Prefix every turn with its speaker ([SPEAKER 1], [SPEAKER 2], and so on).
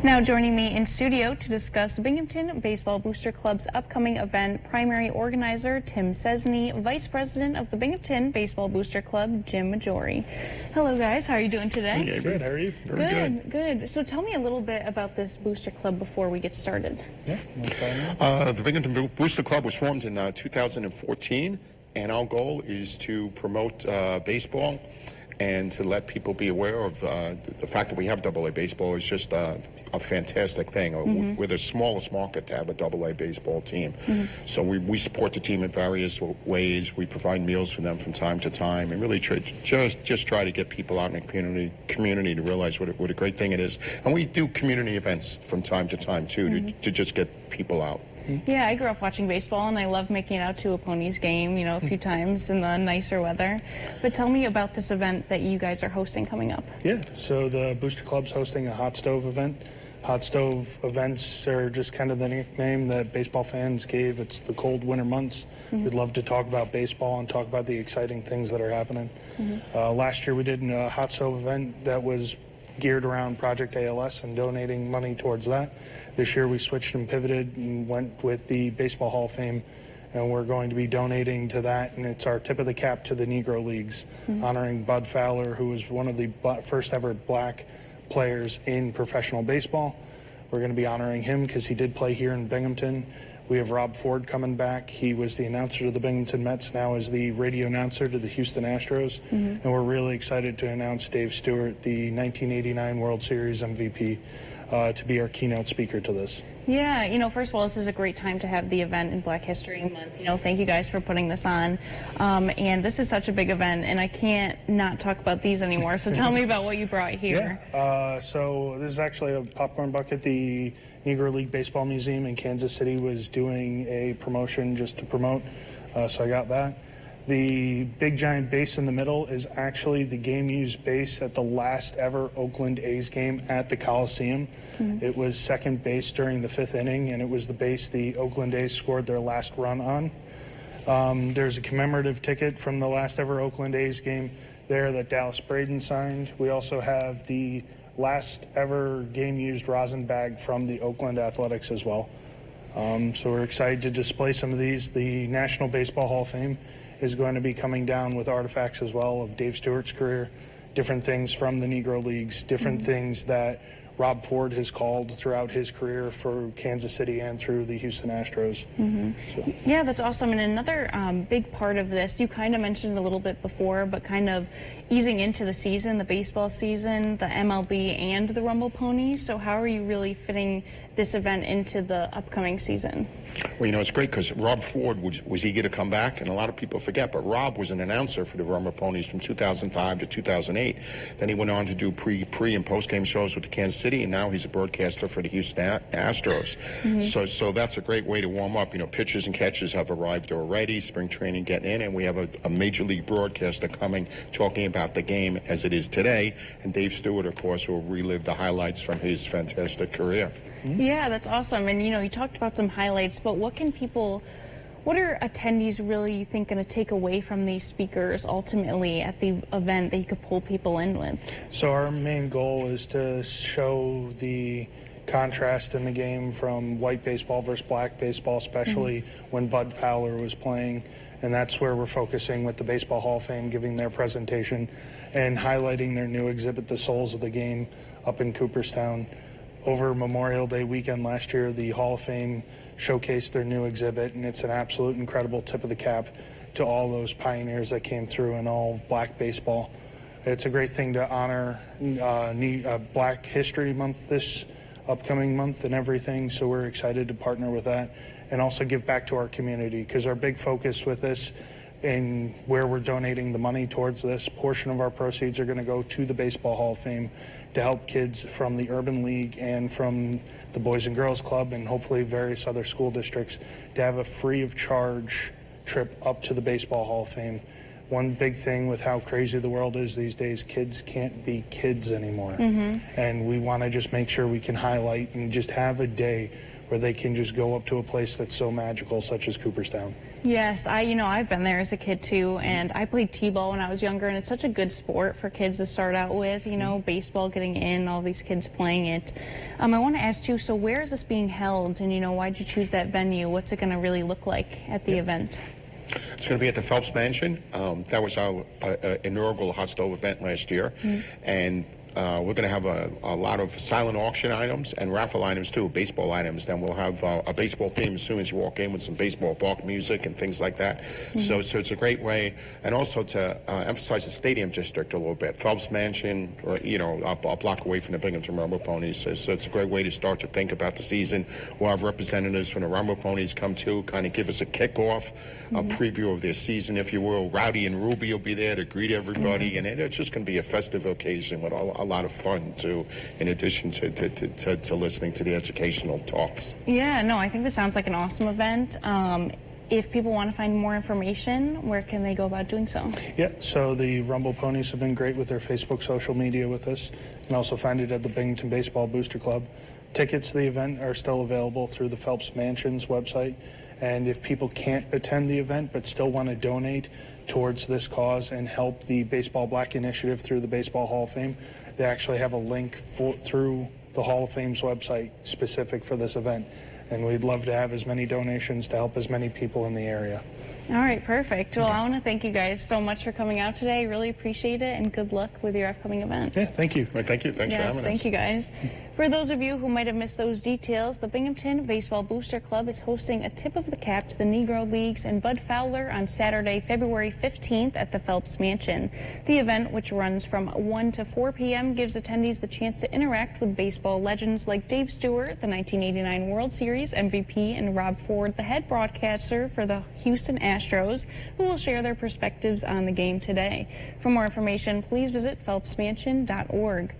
[SPEAKER 1] Now joining me in studio to discuss Binghamton Baseball Booster Club's upcoming event, primary organizer Tim Cesny, Vice President of the Binghamton Baseball Booster Club, Jim Majori. Hello guys, how are you doing today?
[SPEAKER 2] Hey, good, how are you?
[SPEAKER 1] Very good. So tell me a little bit about this Booster Club before we get started.
[SPEAKER 2] Yeah, the Binghamton Booster Club was formed in 2014, and our goal is to promote baseball and to let people be aware of the fact that we have AA baseball is just a fantastic thing. We're the smallest market to have a AA baseball team. So we support the team in various ways. We provide meals for them from time to time, and really just try to get people out in the community to realize what a great thing it is. And we do community events from time to time, too, to just get people out.
[SPEAKER 1] Yeah, I grew up watching baseball, and I love making it out to a Ponies game, a few times in the nicer weather. But tell me about this event that you guys are hosting coming up.
[SPEAKER 3] Yeah, so the Booster Club's hosting a hot stove event. Hot stove events are just kind of the nickname that baseball fans gave. It's the cold winter months. We'd love to talk about baseball and talk about the exciting things that are happening. Last year we did a hot stove event that was geared around Project ALS and donating money towards that. This year we switched and pivoted and went with the Baseball Hall of Fame, and we're going to be donating to that, and it's our tip of the cap to the Negro Leagues, honoring Bud Fowler, who was one of the first ever black players in professional baseball. We're going to be honoring him because he did play here in Binghamton. We have Rob Ford coming back. He was the announcer to the Binghamton Mets, now is the radio announcer to the Houston Astros. And we're really excited to announce Dave Stewart, the 1989 World Series MVP, to be our keynote speaker to this.
[SPEAKER 1] Yeah, first of all, this is a great time to have the event in Black History Month. Thank you guys for putting this on. And this is such a big event, and I can't not talk about these anymore. So tell me about what you brought here.
[SPEAKER 3] Yeah, so this is actually a popcorn bucket. The Negro League Baseball Museum in Kansas City was doing a promotion just to promote, so I got that. The big giant base in the middle is actually the game-used base at the last ever Oakland A's game at the Coliseum. It was second base during the 5th inning, and it was the base the Oakland A's scored their last run on. There's a commemorative ticket from the last ever Oakland A's game there that Dallas Braden signed. We also have the last ever game-used rosin bag from the Oakland Athletics as well. So we're excited to display some of these. The National Baseball Hall of Fame is going to be coming down with artifacts as well of Dave Stewart's career, different things from the Negro Leagues, different things that Rob Ford has called throughout his career for Kansas City and through the Houston Astros. So.
[SPEAKER 1] Yeah, that's awesome. And another big part of this, you kind of mentioned a little bit before, but kind of easing into the season, the baseball season, the MLB, and the Rumble Ponies. So how are you really fitting this event into the upcoming season?
[SPEAKER 2] Well, it's great because Rob Ford was eager to come back, and a lot of people forget, but Rob was an announcer for the Rumble Ponies from 2005 to 2008. Then he went on to do pre and post-game shows with the Kansas City, and now he's a broadcaster for the Houston Astros. So that's a great way to warm up. Pitchers and catchers have arrived already, spring training getting in, and we have a major league broadcaster coming, talking about the game as it is today, and Dave Stewart, of course, will relive the highlights from his fantastic career.
[SPEAKER 1] Yeah, that's awesome. And, you talked about some highlights, but what are attendees really, you think, going to take away from these speakers ultimately at the event that you could pull people in with?
[SPEAKER 3] So our main goal is to show the contrast in the game from white baseball versus black baseball, especially when Bud Fowler was playing. And that's where we're focusing with the Baseball Hall of Fame, giving their presentation and highlighting their new exhibit, The Souls of the Game, up in Cooperstown. Over Memorial Day weekend last year, the Hall of Fame showcased their new exhibit, and it's an absolute incredible tip of the cap to all those pioneers that came through in all of black baseball. It's a great thing to honor Black History Month this upcoming month and everything, so we're excited to partner with that and also give back to our community, because our big focus with this and where we're donating the money towards this portion of our proceeds are going to go to the Baseball Hall of Fame to help kids from the Urban League and from the Boys and Girls Club and hopefully various other school districts to have a free of charge trip up to the Baseball Hall of Fame. One big thing with how crazy the world is these days, kids can't be kids anymore. And we want to just make sure we can highlight and just have a day where they can just go up to a place that's so magical, such as Cooperstown.
[SPEAKER 1] Yes, I've been there as a kid too, and I played t-ball when I was younger, and it's such a good sport for kids to start out with, baseball getting in, all these kids playing it. I want to ask too, so where is this being held, and why'd you choose that venue? What's it going to really look like at the event?
[SPEAKER 2] It's going to be at the Phelps Mansion. That was our inaugural Hot Stove event last year, and we're going to have a lot of silent auction items and raffle items too, baseball items. Then we'll have a baseball theme as soon as you walk in with some baseball park music and things like that. So it's a great way, and also to emphasize the stadium district a little bit. Phelps Mansion, or, a block away from the Binghamton Rumble Ponies. So it's a great way to start to think about the season. We'll have representatives from the Rumble Ponies come too, kind of give us a kickoff, a preview of their season, if you will. Rowdy and Ruby will be there to greet everybody, and it's just going to be a festive occasion with a lot of fun too, in addition to listening to the educational talks.
[SPEAKER 1] Yeah, no, I think this sounds like an awesome event. If people want to find more information, where can they go about doing so?
[SPEAKER 3] Yeah, so the Rumble Ponies have been great with their Facebook social media with us. You can also find it at the Binghamton Baseball Booster Club. Tickets to the event are still available through the Phelps Mansion's website. And if people can't attend the event but still want to donate towards this cause and help the Baseball Black Initiative through the Baseball Hall of Fame, they actually have a link through the Hall of Fame's website specific for this event. And we'd love to have as many donations to help as many people in the area.
[SPEAKER 1] All right, perfect. Well, I want to thank you guys so much for coming out today. Really appreciate it, and good luck with your upcoming event.
[SPEAKER 3] Yeah, thank you.
[SPEAKER 2] Right, thank you. Thanks for having us.
[SPEAKER 1] Thank you, guys. For those of you who might have missed those details, the Binghamton Baseball Booster Club is hosting a tip of the cap to the Negro Leagues and Bud Fowler on Saturday, February 15th at the Phelps Mansion. The event, which runs from 1 to 4 p.m., gives attendees the chance to interact with baseball legends like Dave Stewart, the 1989 World Series MVP, and Rob Ford, the head broadcaster for the Houston Astros, who will share their perspectives on the game today. For more information, please visit phelpsmansion.org.